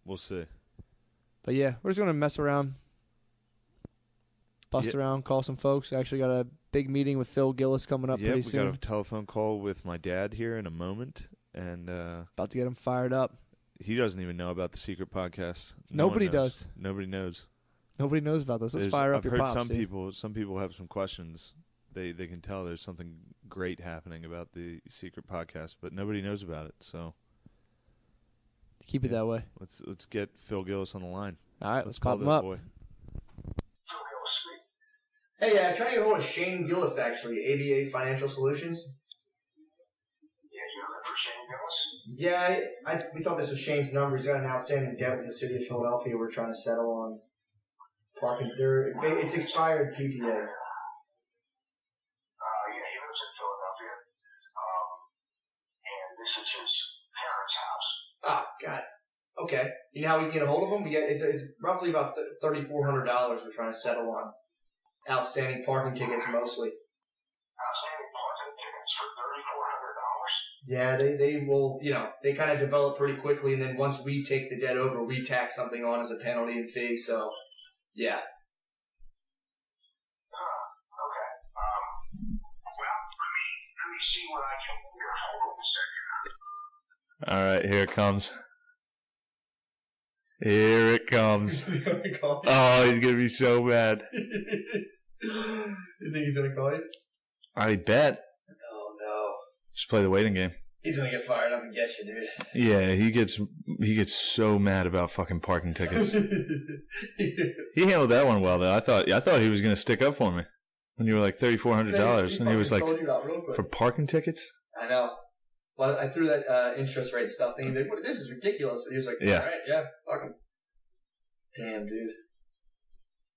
We'll see. But yeah, we're just gonna mess around, bust around, call some folks. Actually, got a big meeting with Phil Gillis coming up pretty soon. We got a telephone call with my dad here in a moment, and about to get him fired up. He doesn't even know about the secret podcast. Nobody does. Nobody knows. Nobody knows about this. Let's fire up your pops. I've heard some people have some questions. They can tell there's something great happening about the secret podcast, but nobody knows about it. So keep it that way. Let's get Phil Gillis on the line. All right, let's pop him up. Boy. Hey, I'm trying to get a hold of Shane Gillis, actually, ABA Financial Solutions. Yeah, we thought this was Shane's number. He's got an outstanding debt with the city of Philadelphia. We're trying to settle on parking. It's expired PPA. Yeah, he lives in Philadelphia, and this is his parents' house. Oh, God. Okay. You know how we can get a hold of him? It's roughly about $3,400 we're trying to settle on. Outstanding parking tickets mostly. Outstanding parking tickets for $3,400. Yeah, they will, they kind of develop pretty quickly, and then once we take the debt over, we tack something on as a penalty and fee, so, yeah. Okay. Well, let me see what I can do here. Hold on a second. All right, here it comes. Here it comes. Oh, he's going to be so mad. You think he's going to call you? I bet. Oh, no. Just play the waiting game. He's going to get fired up and get you, dude. Yeah, he gets so mad about fucking parking tickets. He handled that one well, though. I thought he was going to stick up for me when you were like $3,400, and he was like, for parking tickets? I know. Well, I threw that interest rate stuff thing. Like, this is ridiculous. But he was like, all right, yeah, fuck him. Damn, dude.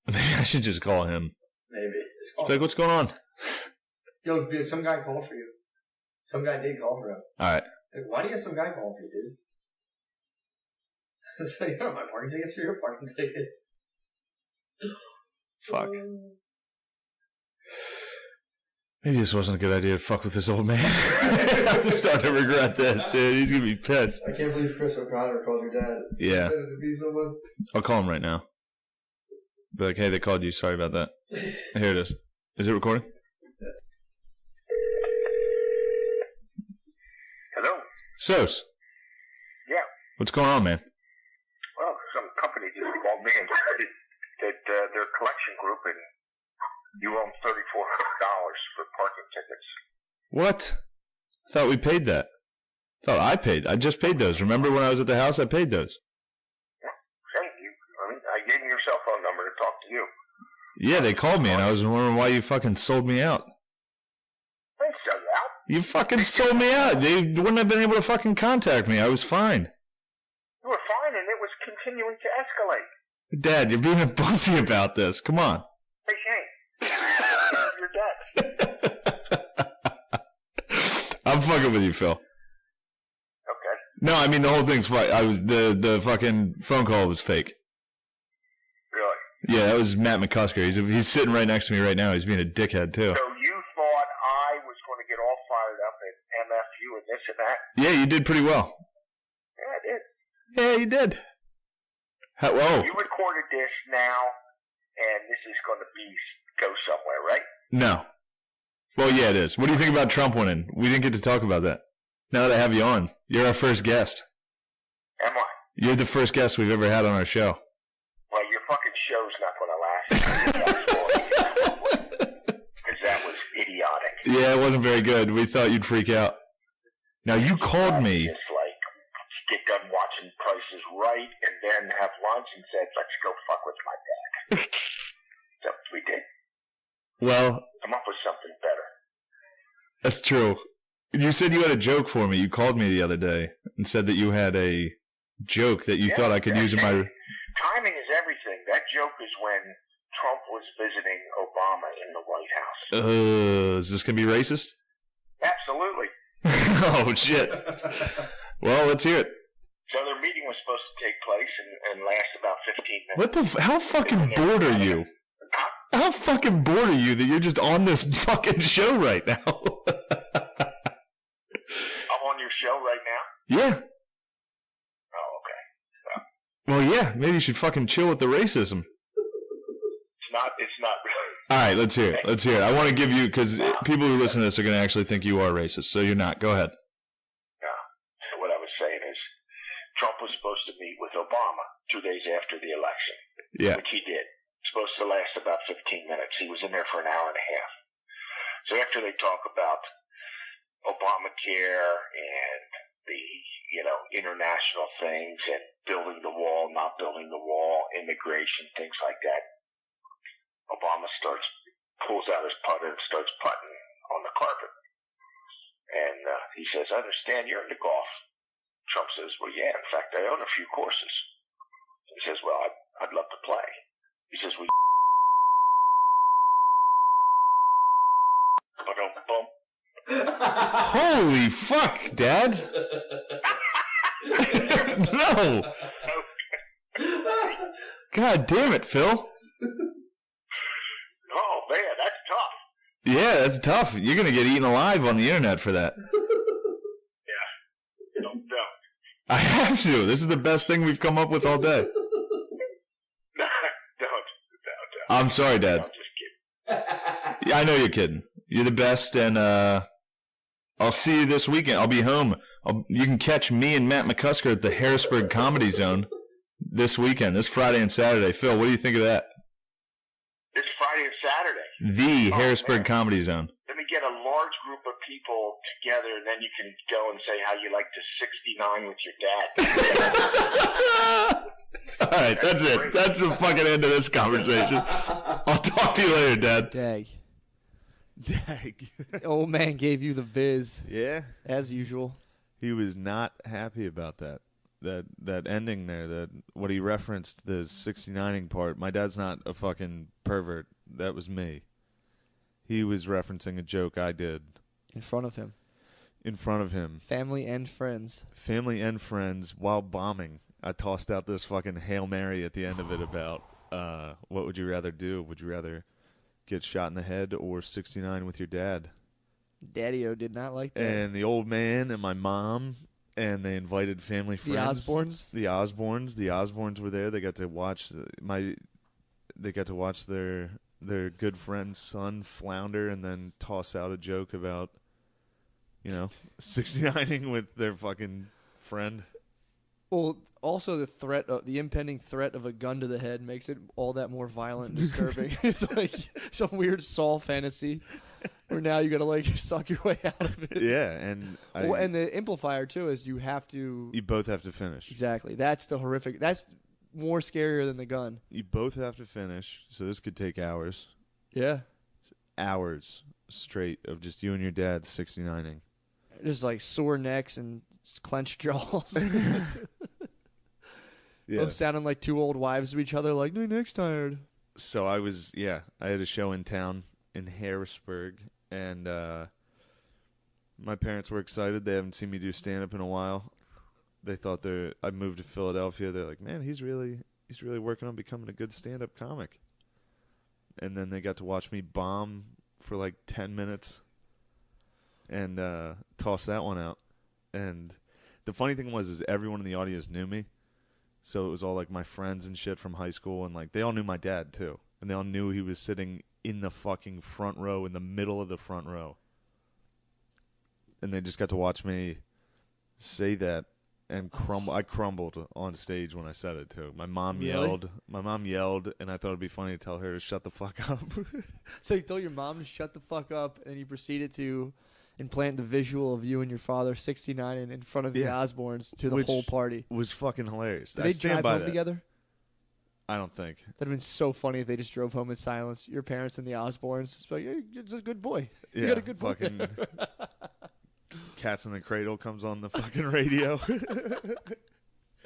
Maybe I should just call him. Maybe. Like, what's going on? Yo, dude, some guy called for you. Some guy did call for him. All right. Like, why do you have some guy calling for you, dude? You don't have my parking tickets for your parking tickets. Fuck. Maybe this wasn't a good idea to fuck with this old man. I'm starting to regret this, dude. He's going to be pissed. I can't believe Chris O'Connor called your dad. Yeah. I'll call him right now. Be like, hey, they called you. Sorry about that. Here it is. Is it recording? Hello? Sos. Yeah. What's going on, man? Well, some company just called me and said that their collection group and you owe $3,400 for parking tickets. What? I thought we paid that. I paid. I just paid those. Remember when I was at the house? I paid those. I gave them your cell phone number to talk to you. Yeah, they called me, and I was wondering why you fucking sold me out. I didn't sell you out. You fucking sold me out. They wouldn't have been able to fucking contact me. I was fine. You were fine, and it was continuing to escalate. Dad, you're being a pussy about this. Come on. Hey, Shane. You're dead. I'm fucking with you, Phil. Okay. No, I mean the whole thing's fine. The fucking phone call was fake. Really? Yeah, that was Matt McCusker. He's sitting right next to me right now. He's being a dickhead too. So you thought I was going to get all fired up and MF you and this and that? Yeah, you did pretty well. Yeah, I did. Yeah, you did. You recorded this now, and this is going to go somewhere, right? No. Well, yeah, it is. What do you think about Trump winning? We didn't get to talk about that. Now that I have you on, you're our first guest. Am I? You're the first guest we've ever had on our show. Well, your fucking show's not going to last. Because that was idiotic. Yeah, it wasn't very good. We thought you'd freak out. Now, you called me. Just like, get done watching Price is Right, and then have lunch and said, let's go fuck with my dad. So we did. Well, come up with something better. That's true. You said you had a joke for me. You called me the other day and said that you had a joke that you thought I could use in my... Timing is everything. That joke is when Trump was visiting Obama in the White House. Is this going to be racist? Absolutely. Oh, shit. Well, let's hear it. So their meeting was supposed to take place and last about 15 minutes. How fucking bored are you? How fucking bored are you that you're just on this fucking show right now? I'm on your show right now? Yeah. Oh, okay. Well, yeah, maybe you should fucking chill with the racism. It's not really. All right, let's hear it. Let's hear it. I want to give you, because people who listen to this are going to actually think you are racist, so you're not. Go ahead. Yeah. So what I was saying is, Trump was supposed to meet with Obama 2 days after the election, which he did. Supposed to last about 15 minutes. He was in there for an hour and a half. So after they talk about Obamacare and the, international things and building the wall, not building the wall, immigration, things like that, Obama pulls out his putter and starts putting on the carpet. And he says, I understand you're into golf. Trump says, well, yeah, in fact, I own a few courses. He says, well, I'd love to play. He says, well, boom. Holy fuck, Dad. No. God damn it, Phil. Oh, man, that's tough. Yeah, that's tough. You're going to get eaten alive on the internet for that. Yeah. Don't. I have to. This is the best thing we've come up with all day. Don't. I'm sorry, Dad. I'm just kidding. Yeah, I know you're kidding. You're the best, and I'll see you this weekend. I'll be home. You can catch me and Matt McCusker at the Harrisburg Comedy Zone this weekend, this Friday and Saturday. Phil, what do you think of that? This Friday and Saturday? The Harrisburg Comedy Zone. Let me get a large group of people together, and then you can go and say how you like to 69 with your dad. All right, that's it. Great. That's the fucking end of this conversation. I'll talk to you later, Dad. Dag. Old man gave you the biz. Yeah. As usual. He was not happy about that. That ending there, that what he referenced, the 69ing part. My dad's not a fucking pervert. That was me. He was referencing a joke I did. In front of him. Family and friends while bombing. I tossed out this fucking Hail Mary at the end of it about what would you rather do? Would you rather get shot in the head or 69 with your dad? Daddy-O did not like that. And the old man and my mom, and they invited family friends. The Osbournes were there. They got to watch their good friend's son flounder and then toss out a joke about 69ing with their fucking friend. Well, also the impending threat of a gun to the head makes it all that more violent and disturbing. It's like some weird Saw fantasy where now you got to suck your way out of it. Yeah, and and the amplifier too is you both have to finish. Exactly. That's the horrific. That's more scarier than the gun. You both have to finish, so this could take hours. Yeah. Hours straight of just you and your dad 69ing. Just sore necks and clenched jaws. Yeah. Both sounding like two old wives to each other, like, my neck's tired. So I had a show in town in Harrisburg, and my parents were excited. They haven't seen me do stand-up in a while. They thought I moved to Philadelphia. They're like, man, he's really working on becoming a good stand-up comic. And then they got to watch me bomb for 10 minutes and toss that one out. And the funny thing is everyone in the audience knew me. So it was all my friends and shit from high school, and they all knew my dad too. And they all knew he was sitting in the fucking front row, in the middle of the front row. And they just got to watch me say that and crumble. I crumbled on stage when I said it too. My mom yelled, and I thought it'd be funny to tell her to shut the fuck up. So you told your mom to shut the fuck up, and you proceeded to implant the visual of you and your father 69 in front of the Osbournes to the whole party. Was fucking hilarious. Did they drive home together? I don't think. That'd have been so funny if they just drove home in silence. Your parents and the Osbournes. It's you're just a good boy. Yeah, you got a good boy. Fucking Cats in the Cradle comes on the fucking radio.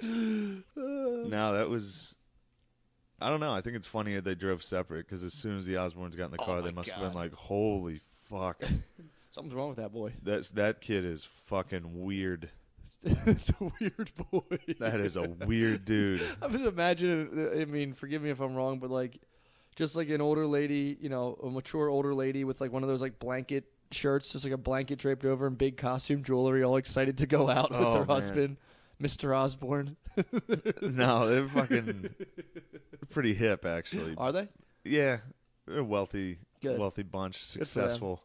No, that was... I don't know. I think it's funny that they drove separate, because as soon as the Osbournes got in the car, they must have been like, holy fuck. Something's wrong with that boy. That kid is fucking weird. It's a weird boy. That is a weird dude. I'm just imagining, forgive me if I'm wrong, but just an older lady, a mature older lady with one of those blanket shirts, just a blanket draped over and big costume jewelry, all excited to go out with her husband. Mr. Osborne. No, they're fucking pretty hip, actually. Are they? Yeah, they're a wealthy Good. bunch, for them. successful.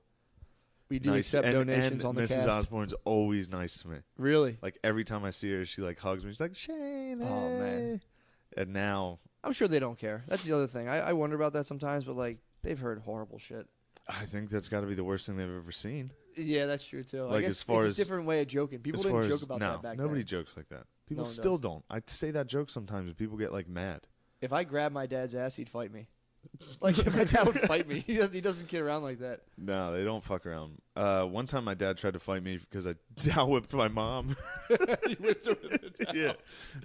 We do Nice. accept donations and on the Mrs. cast. Osborne's always nice to me. Really? Like every time I see her, she like hugs me. She's like, Shane. Oh, man. And now I'm sure they don't care. That's the other thing. I wonder about that sometimes, but like they've heard horrible shit. I think that's got to be the worst thing they've ever seen. Yeah, that's true too. I Like, guess as far it's a different way of joking. People didn't joke about that back nobody then. jokes like that. People one still does. don't. I say that joke sometimes, and people get like mad. If I grabbed my dad's ass, he'd fight me. Like if my dad would fight me, he doesn't kid around like that. No, they don't fuck around. One time, my dad tried to fight me because I towel whipped my mom. He whipped her with the towel. Yeah,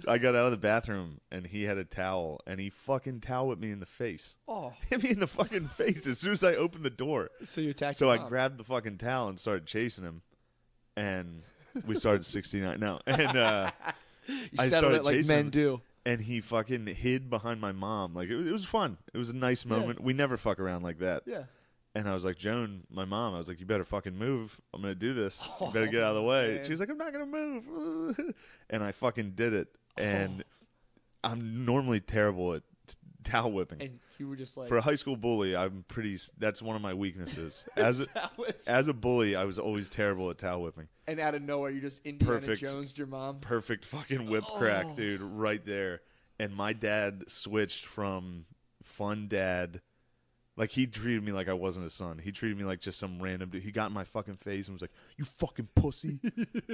I got out of the bathroom and he had a towel, and he fucking towel whipped me in the face. Oh, Hit me in the fucking face as soon as I opened the door. so you attacked. So your I mom. grabbed the fucking towel and started chasing him, and we started 69. No, and You I settled started it like chasing men him. do. And he fucking hid behind my mom. Like, it was fun. It was a nice moment. We never fuck around like that. Yeah. And I was like, Joan, my mom, I was like, you better fucking move. I'm going to do this. You better get out of the way. man. She was like, I'm not going to move. And I fucking did it. And I'm normally terrible at towel whipping. And you were just like For a high school bully, that's one of my weaknesses. As a bully, I was always terrible at towel whipping. and out of nowhere, you just Indiana Perfect. Jones'd your mom. Perfect fucking whip crack, dude, right there. And my dad switched from fun dad. Like, he treated me like I wasn't his son. He treated me like just some random dude. He got in my fucking face and was like, you fucking pussy.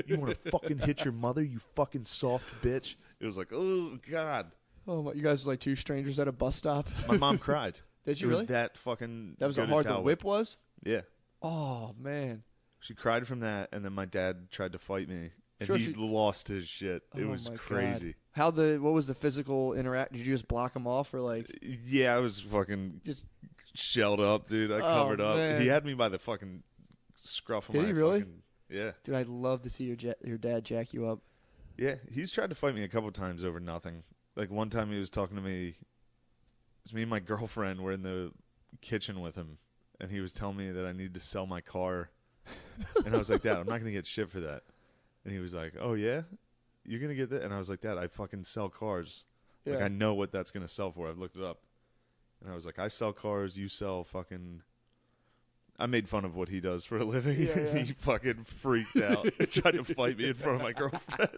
You want to fucking hit your mother, you fucking soft bitch? It was like, oh, God. Oh my! You guys were like two strangers at a bus stop. My mom cried. Did you It really? was that fucking That was good how hard at the towel whip was. Yeah. Oh man! She cried from that, and then my dad tried to fight me, and Sure, he she- lost his shit. It Oh, was my crazy. God. What was the physical interact? Did you just block him off or like Yeah, I was fucking just? shelled up, dude. I covered up. man. He had me by the fucking scruff of Did my he really? fucking... Yeah. Dude, I'd love to see your dad jack you up. Yeah, he's tried to fight me a couple times over nothing. Like, one time he was talking to me. It was me and my girlfriend were in the kitchen with him, and he was telling me that I needed to sell my car. And I was like, Dad, I'm not going to get shit for that. And he was like, oh, yeah? You're going to get that? And I was like, Dad, I fucking sell cars. Like, Yeah. I know what that's going to sell for. I've looked it up. And I was like, I sell cars, you sell fucking... I made fun of what he does for a living. Yeah, yeah. He fucking freaked out and tried to fight me in front of my girlfriend.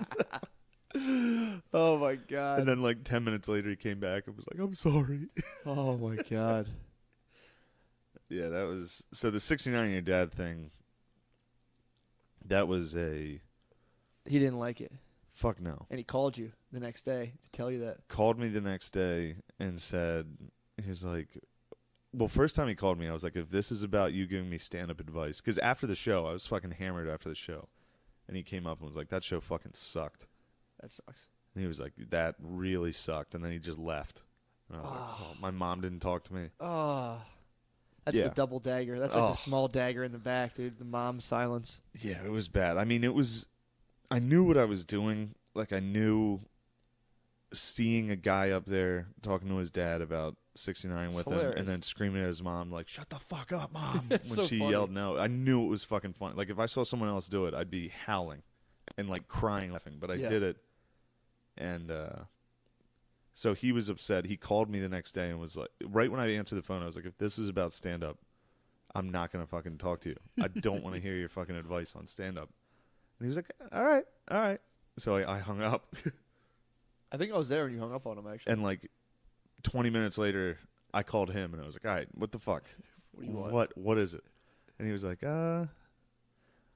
Oh my god! And then like 10 minutes later, he came back and was like, I'm sorry. Oh my god! Yeah, that was... So the 69-year dad thing, that was a... He didn't like it, Fuck no. and he called you the next day to tell you that. Called me the next day and said... He was like... Well, first time he called me, I was like, if this is about you giving me stand-up advice... Because after the show, I was fucking hammered after the show. And he came up and was like, that show fucking sucked. That sucks. And he was like, that really sucked. And then he just left. And I was like, oh, my mom didn't talk to me. Oh, that's Yeah. the double dagger. That's like Oh. the small dagger in the back, dude. The mom's silence. Yeah, it was bad. I mean, it was... I knew what I was doing. Like, I knew seeing a guy up there talking to his dad about 69 It's with him hilarious. and then screaming at his mom, like, shut the fuck up, Mom, when It's so she funny. yelled no. I knew it was fucking funny. Like, if I saw someone else do it, I'd be howling and, like, crying, laughing. But I Yeah. did it. And so he was upset. He called me the next day and was like, right when I answered the phone, I was like, if this is about stand-up, I'm not going to fucking talk to you. I don't want to hear your fucking advice on stand-up. And he was like, all right. So I hung up. I think I was there when you hung up on him, actually. And like 20 minutes later, I called him and I was like, all right, what the fuck? What do you want? What is it? And he was like, I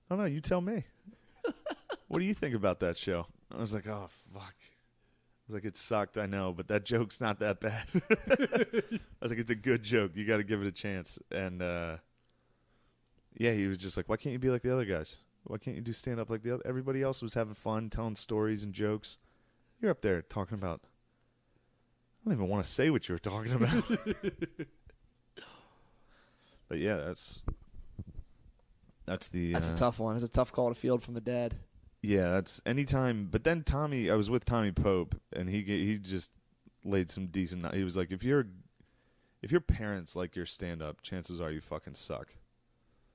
don't know. You tell me. What do you think about that show? I was like, oh, fuck. I was like, it sucked, I know, but that joke's not that bad. I was like, it's a good joke. You got to give it a chance. And yeah, he was just like, why can't you be like the other guys? Why can't you do stand up like the other? Everybody else was having fun, telling stories and jokes. You're up there talking about. I don't even want to say what you were talking about. But yeah, that's the. That's a tough one. It's a tough call to field from the dad. Yeah, that's anytime. But then Tommy, I was with Tommy Pope, and he just laid some decent. He was like, if your parents like your stand up, chances are you fucking suck.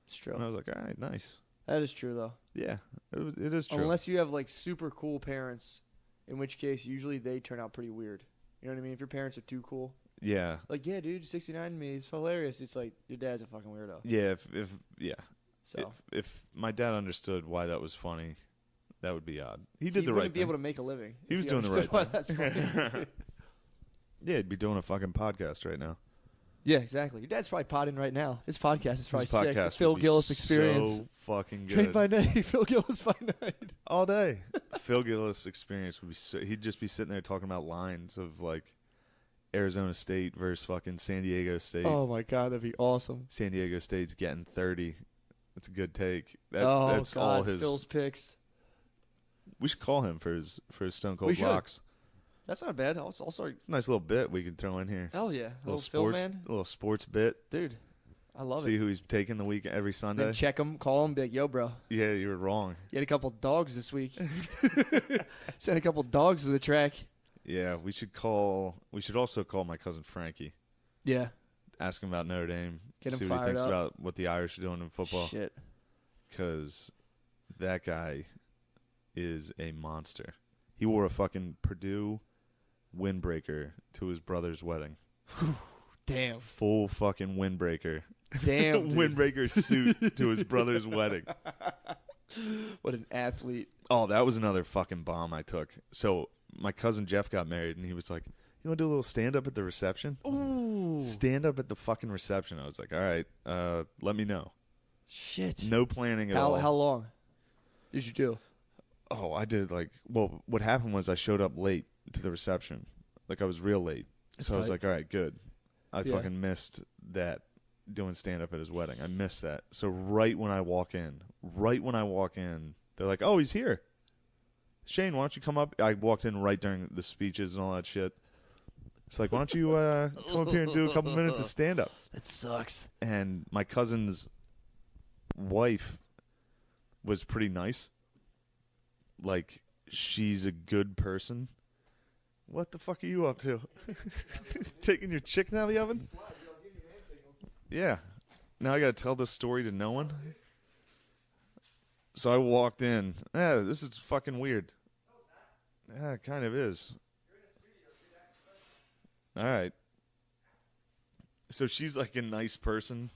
It's true. And I was like, all right, nice. That is true, though. Yeah, it is true. Unless you have like super cool parents, in which case usually they turn out pretty weird. You know what I mean? If your parents are too cool, yeah, like, yeah, dude, 69 to me is hilarious. It's like your dad's a fucking weirdo. yeah. So If my dad understood why that was funny, that would be odd. He did he the right wouldn't be thing. able to make a living. He if was doing the right understood why thing. That's funny. Yeah, he'd be doing a fucking podcast right now. Yeah, exactly. Your dad's probably potting right now. His podcast is probably His sick. The podcast Phil would be Gillis Experience. So fucking good. Trained by night. Phil Gillis by night. All day. Phil Gillis Experience would be so, he'd just be sitting there talking about lines of like Arizona State versus fucking San Diego State. Oh my god, that'd be awesome. San Diego State's getting 30. That's a good take. That's God, all his. Phil's picks. We should call him for his Stone We Cold should. Locks. That's not bad. I'll start. It's a nice little bit we could throw in here. Hell yeah, little Phil sports, man, little sports bit. dude. I love See it. who he's taking the week every Sunday. Then check him, call him, be like, yo, bro. Yeah, you were wrong. You had a couple dogs this week. Sent a couple dogs to the track. Yeah, we should also call my cousin Frankie. Yeah. Ask him about Notre Dame. Get him see what he fired thinks up. about what the Irish are doing in football. Shit. Because that guy is a monster. He wore a fucking Purdue windbreaker to his brother's wedding. Damn. Full fucking windbreaker. Damn. Dude. Windbreaker suit to his brother's wedding. What an athlete. Oh, that was another fucking bomb I took. So my cousin Jeff got married, and he was like, "You want to do a little stand-up at the reception?" Ooh. Stand up at the fucking reception. I was like, "All right, let me know." Shit. No planning at all. How long did you do? Oh, I did what happened was I showed up late to the reception. Like I was real late. That's So I was tight. like, all right, good. I Yeah. fucking missed that doing stand up at his wedding. I missed that. So right when I walk in, they're like, "Oh, he's here. Shane, why don't you come up?" I walked in right during the speeches and all that shit. It's like, "Why don't you come up here and do a couple minutes of stand up?" That sucks. And my cousin's wife was pretty nice. Like, she's a good person. What the fuck are you up to? Taking your chicken out of the oven? Yeah. Now I gotta tell this story to no one? So I walked in. This is fucking weird. Yeah, it kind of is. All right. So she's like a nice person.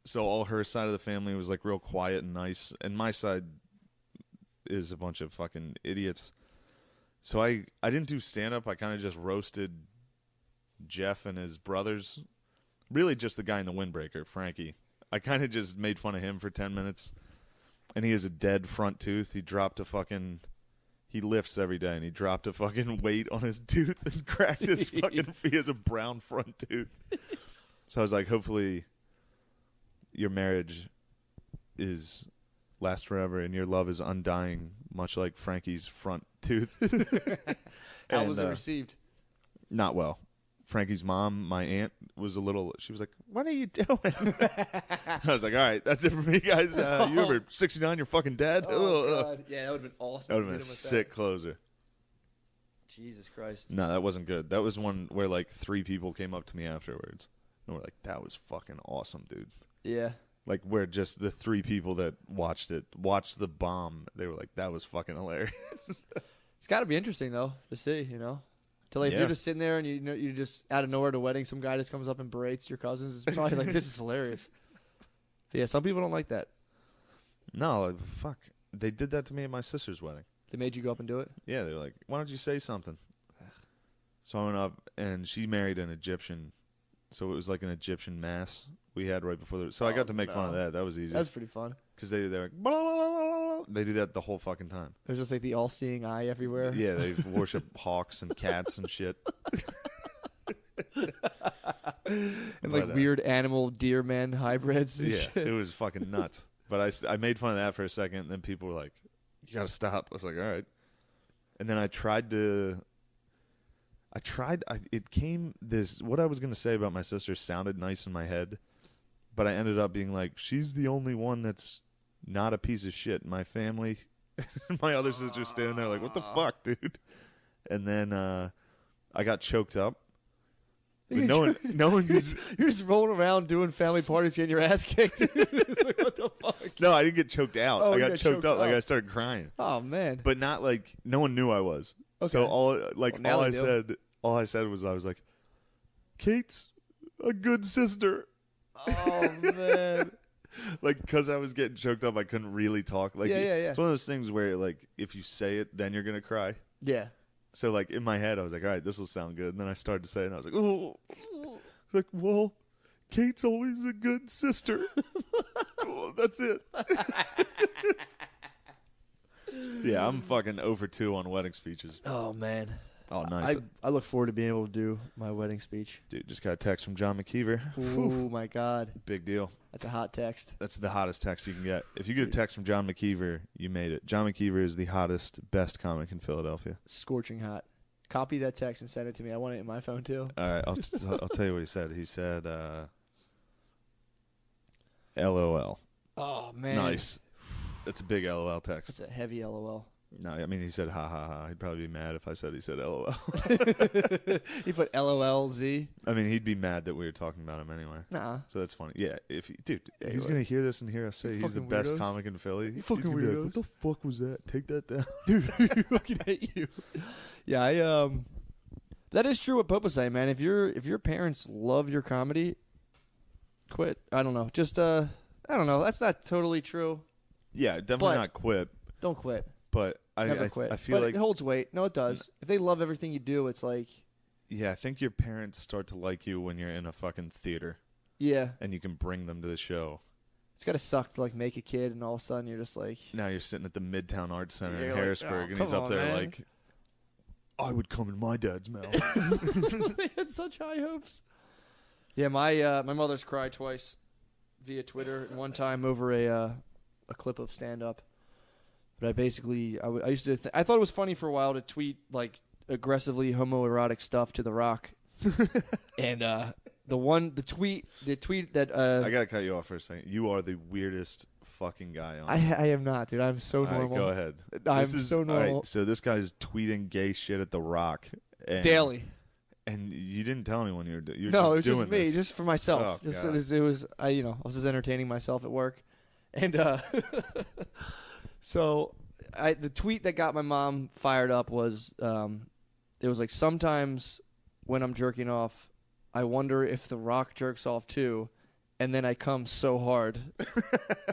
So all her side of the family was like real quiet and nice. And my side is a bunch of fucking idiots. So I didn't do stand-up. I kind of just roasted Jeff and his brothers. Really just the guy in the windbreaker, Frankie. I kind of just made fun of him for 10 minutes. And he has a dead front tooth. He lifts every day, and he dropped a fucking weight on his tooth and cracked his fucking, he has a brown front tooth. So I was like, hopefully your marriage lasts forever and your love is undying, much like Frankie's front tooth. How was it received? Not well. Frankie's mom, my aunt, she was like, "What are you doing?" I was like, "All right, that's it for me, guys. You ever 69, you're fucking dead?" Oh, God. Yeah, that would have been awesome. That would have to been a hit him with sick closer. that. Jesus Christ. No, that wasn't good. That was one where like 3 people came up to me afterwards and were like, "That was fucking awesome, dude." Yeah. Like where just the 3 people that watched the bomb, they were like, "That was fucking hilarious." It's got to be interesting, though, to see, To like, if Yeah. you're just sitting there and you're just out of nowhere at a wedding, some guy just comes up and berates your cousins. It's probably like, this is hilarious. But yeah, some people don't like that. No, like, fuck. They did that to me at my sister's wedding. They made you go up and do it? Yeah, they were like, "Why don't you say something?" So I went up, and she married an Egyptian. So it was like an Egyptian mass we had right before so I got to make fun of that. That was easy. That's pretty fun. Because they're like, blah, blah, blah, blah, blah. They do that the whole fucking time. There's just like the all-seeing eye everywhere. Yeah, they worship hawks and cats and shit. And like But, weird animal deer man hybrids and Yeah, shit. it was fucking nuts. But I made fun of that for a second, and then people were like, "You got to stop." I was like, "All right." And then what I was going to say about my sister sounded nice in my head, but I ended up being like, she's the only one that's not a piece of shit. My family, my other sister's standing there like, "What the fuck, dude?" And then I got choked up, But no one could. You're just rolling around doing family parties, getting your ass kicked. It's like, what the fuck? No, I didn't get choked out. Oh, I you got got choked choked up. Like out. I started crying. Oh man. But not like no one knew I was. Okay. So all now I they do. said was I was like, Kate's a good sister. Oh man. Like because I was getting choked up, I couldn't really talk. Like Yeah. it's one of those things where like if you say it, then you're gonna cry. Yeah. So like in my head, I was like, all right, this will sound good. And then I started to say it, and I was like, oh, like well, Kate's always a good sister. Oh, that's it. Yeah, I'm fucking over 2 on wedding speeches. Oh man. Oh, nice. I look forward to being able to do my wedding speech. Dude, just got a text from John McKeever. Oh my God. Big deal. That's a hot text. That's the hottest text you can get. If you get a text from John McKeever, you made it. John McKeever is the hottest, best comic in Philadelphia. Scorching hot. Copy that text and send it to me. I want it in my phone too. All right, I'll tell you what he said. He said, LOL. Oh man. Nice. That's a big LOL text. That's a heavy LOL. No, I mean, he said ha ha ha. He'd probably be mad if I said he said LOL. He put LOLZ. I mean, he'd be mad that we were talking about him anyway. Nah. So that's funny. Yeah, dude, Yeah, he's he going to hear this and hear us say he's the fucking best weirdos. comic in Philly. He's fucking gonna be like, weirdos. what the fuck was that? Take that down. Dude, I fucking hate you. Yeah, that is true what Pope was saying, man. If your parents love your comedy, quit. I don't know. Just I don't know. That's not totally true. Yeah, definitely But- not quit. Don't quit. But Never quit. I feel but like it holds weight. No, it does. If they love everything you do, it's like, yeah, I think your parents start to like you when you're in a fucking theater yeah, and you can bring them to the show. it's gotta suck to like make a kid and all of a sudden you're just like, Now you're sitting at the Midtown Arts Center Yeah, in you're like, Harrisburg, oh, and he's come up on, there man. like, I would come in my dad's mouth. they had such high hopes. Yeah, my mother's cried twice via Twitter, and one time over a clip of stand up. But I basically I used to I thought it was funny for a while to tweet like aggressively homoerotic stuff to The Rock, and the tweet that I gotta cut you off for a second. You are the weirdest fucking guy on. I am not, dude. I'm so All right, normal. go ahead. I'm This is- so all normal. right, so this guy's tweeting gay shit at The Rock and, Daily. and you didn't tell anyone you were doing. No, it was doing just me, this. just for myself. Oh, just God. it was I was just entertaining myself at work, and so the tweet that got my mom fired up was it was like, sometimes when I'm jerking off, I wonder if The Rock jerks off too, and then I come so hard.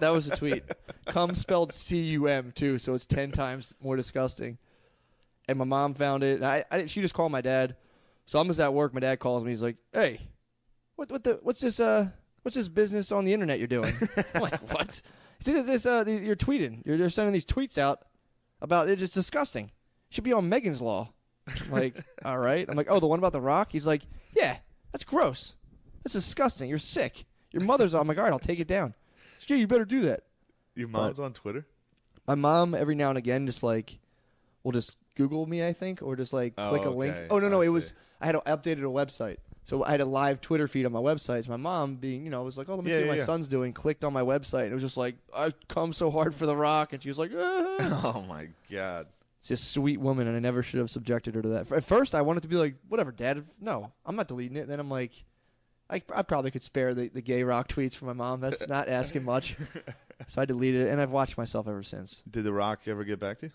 That was a tweet. Cum spelled C-U-M too, so it's 10 times more disgusting. And my mom found it. And she just called my dad. So I'm just at work. My dad calls me. He's like, "Hey, what's this business on the internet you're doing?" I'm like, "What?" He said, "You're tweeting. You're sending these tweets out about it. It's disgusting. Should be on Megan's Law." I'm like, all right. I'm like, "Oh, the one about The Rock?" He's like, "Yeah, that's gross. That's disgusting. You're sick. Your mother's on." I'm like, "All right, I'll take it down." She's like, "Yeah, you better do that." Your mom's on Twitter? My mom every now and again just like will just Google me, I think, or just like Oh, click a link. okay. Oh no, I it was see. I had updated a website. So I had a live Twitter feed on my website. So my mom being, was like, "Oh, let me see what my son's doing." Clicked on my website and it was just like, "I come so hard for The Rock," and she was like, "Ah." Oh my God. She's a sweet woman, and I never should have subjected her to that. At first, I wanted to be like, "Whatever, Dad. No, I'm not deleting it." And then I'm like, I probably could spare the gay Rock tweets from my mom. That's not asking much. So I deleted it, and I've watched myself ever since. Did The Rock ever get back to you?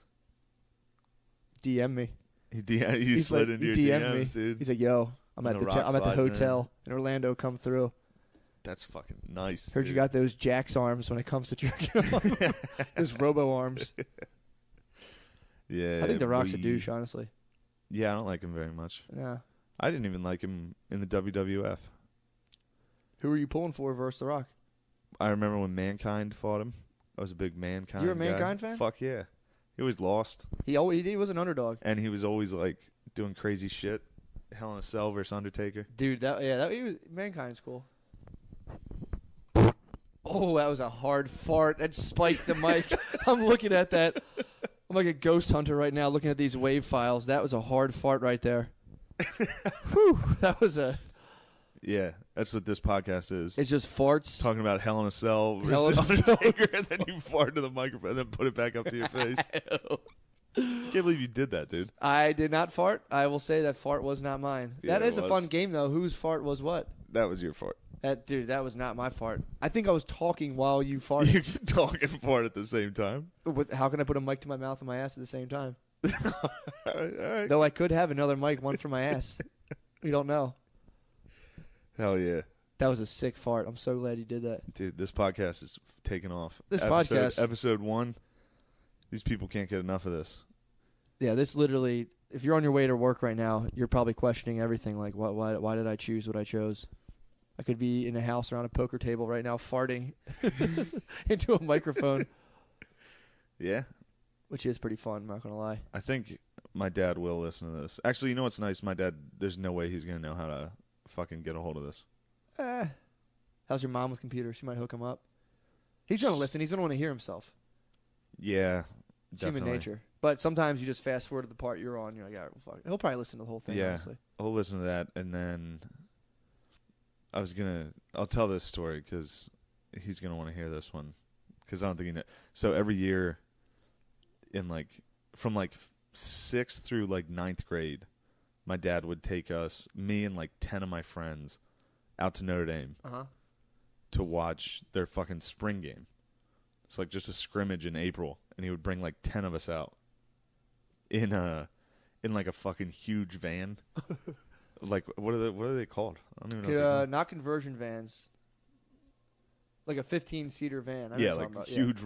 DM me. He slid into your DM'd DMs, me. dude. He's like, "Yo, I'm And at The the Rock I'm at the slides in. hotel in Orlando. Come through." That's fucking nice. Heard you dude. got those Jax arms when it comes to jerking off. Those Robo arms. Yeah. I think The Rock's a we- douche, honestly. Yeah, I don't like him very much. Yeah. I didn't even like him in the WWF. Who are you pulling for versus The Rock? I remember when Mankind fought him. I was a big Mankind You're a guy. Mankind fan? Fuck yeah. He always lost. He was an underdog. And he was always like doing crazy shit. Hell in a Cell versus Undertaker. Dude, Mankind's cool. Oh, that was a hard fart. That spiked the mic. I'm looking at that. I'm like a ghost hunter right now looking at these wave files. That was a hard fart right there. Whew. That was a... Yeah, that's what this podcast is. It's just farts. Talking about Hell in a Cell Hell in versus a Cell. Undertaker, and then you fart to the microphone and then put it back up to your face. Can't believe you did that, dude. I did not fart. I will say that fart was not mine. Yeah, that is it a was. fun game, though. Whose fart was what? That was your fart. That was not my fart. I think I was talking while you farted. You talking fart at the same time? How can I put a mic to my mouth and my ass at the same time? All right. Though I could have another mic, one for my ass. We don't know. Hell yeah. That was a sick fart. I'm so glad you did that. Dude, this podcast is taking off. This podcast. Episode 1, these people can't get enough of this. Yeah, this literally, if you're on your way to work right now, you're probably questioning everything. Like, why did I choose what I chose? I could be in a house around a poker table right now farting into a microphone. Yeah. Which is pretty fun, I'm not going to lie. I think my dad will listen to this. Actually, you know what's nice? My dad, there's no way he's going to know how to fucking get a hold of this. How's your mom with computers? She might hook him up. He's going to listen. He's going to want to hear himself. Yeah, It's human nature. But sometimes you just fast forward to the part you're on. You're like, all right, well, fuck it. He'll probably listen to the whole thing, Yeah, honestly. I'll listen to that, and then I'll tell this story because he's going to want to hear this one because I don't think he knows. So every year in from 6th through 9th grade, my dad would take me and 10 of my friends out to Notre Dame to watch their fucking spring game. It's just a scrimmage in April, and he would bring 10 of us out in a fucking huge van. What are they called? I don't even know. Not conversion vans. Like a 15-seater van. I know Yeah, what you're talking about. huge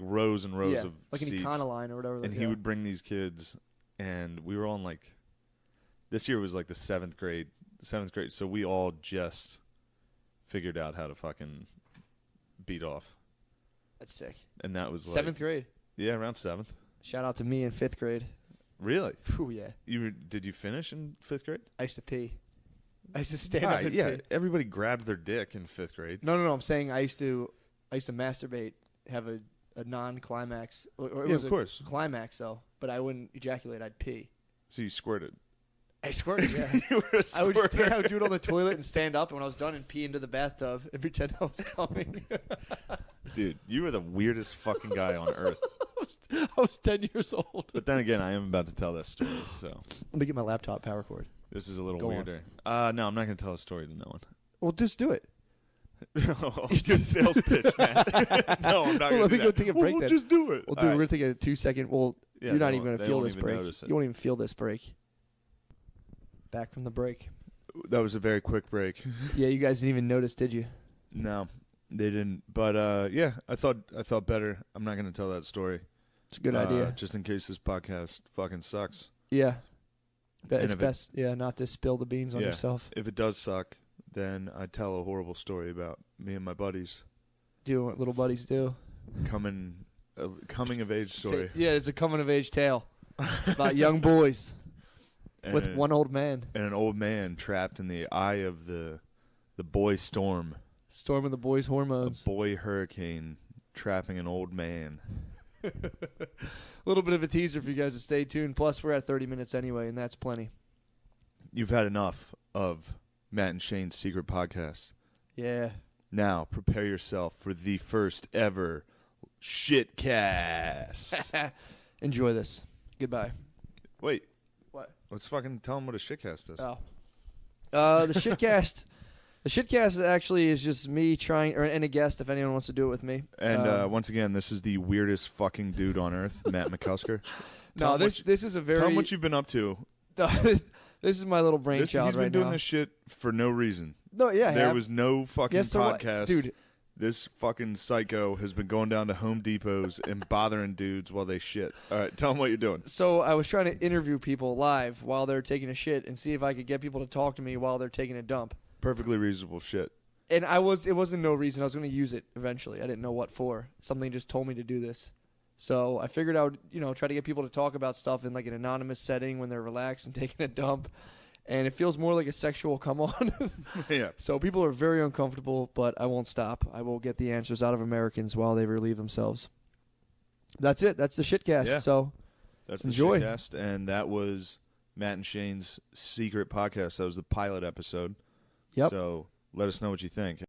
rows and rows of like seats. an Econoline or whatever. And he would bring these kids, and we were all in this year was the 7th grade. So we all just figured out how to fucking beat off. That's sick. And that was 7th grade. Yeah, around 7th. Shout out to me in 5th grade. Really? Phew, yeah. Did you finish in 5th grade? I used to pee. I used to stand up and yeah, pee. everybody grabbed their dick in 5th grade. No. I'm saying I used to masturbate, have a non-climax. It was of course. A climax, though. But I wouldn't ejaculate. I'd pee. So you squirted. I squirted, yeah. You were a I would squirter. do it on the toilet and stand up, and when I was done, and pee into the bathtub and pretend I was coming. Dude, you were the weirdest fucking guy on earth. I was 10 years old. But then again, I am about to tell that story, so Let me get my laptop power cord. this is a little Go on. weirder. No, I'm not going to tell a story to no one. Well, just do it. Good sales pitch, man. No, I'm not going to Let do me go that. take a break We'll then. just do it. Well, dude, we're going to take a 2-second. Well, Yeah, you're not they even going won't- to they feel won't this even break. notice it. You won't even feel this break. Back from the break. That was a very quick break. Yeah, you guys didn't even notice, did you? No, they didn't. But yeah, I thought better. I'm not going to tell that story. It's a good idea. Just in case this podcast fucking sucks. Yeah. But And it's if it- best, not to spill the beans on Yeah. yourself. If it does suck, then I'd tell a horrible story about me and my buddies Doing what little buddies do. coming of age story. Yeah, it's a coming of age tale about young boys And with one old man. and an old man trapped in the eye of the boy storm, Storming the boys' a hormones. boy hurricane trapping an old man. A little bit of a teaser for you guys to stay tuned. Plus, we're at 30 minutes anyway, and that's plenty. You've had enough of Matt and Shane's secret podcast. Yeah. Now prepare yourself for the first ever shitcast. Enjoy this. Goodbye. Wait, What? let's fucking tell them what a shitcast is. Oh. The shitcast. The shitcast actually is just me trying, and a guest if anyone wants to do it with me. And once again, this is the weirdest fucking dude on earth, Matt McCusker. No, him this is a very. Tell him what you've been up to. This is my little brainchild He's been right doing now. this shit for no reason. No, yeah, I There have. was no fucking Yes, there wa- podcast. dude. This fucking psycho has been going down to Home Depots and bothering dudes while they shit. All right, tell them what you're doing. So I was trying to interview people live while they're taking a shit and see if I could get people to talk to me while they're taking a dump. Perfectly reasonable shit. And it wasn't no reason. I was going to use it eventually. I didn't know what for. Something just told me to do this. So I figured I would, try to get people to talk about stuff in an anonymous setting when they're relaxed and taking a dump. And it feels more like a sexual come on. Yeah. So people are very uncomfortable, but I won't stop. I will get the answers out of Americans while they relieve themselves. That's it. That's the shitcast. Yeah. So That's the enjoy. shitcast. And that was Matt and Shane's secret podcast. That was the pilot episode. Yep. So let us know what you think.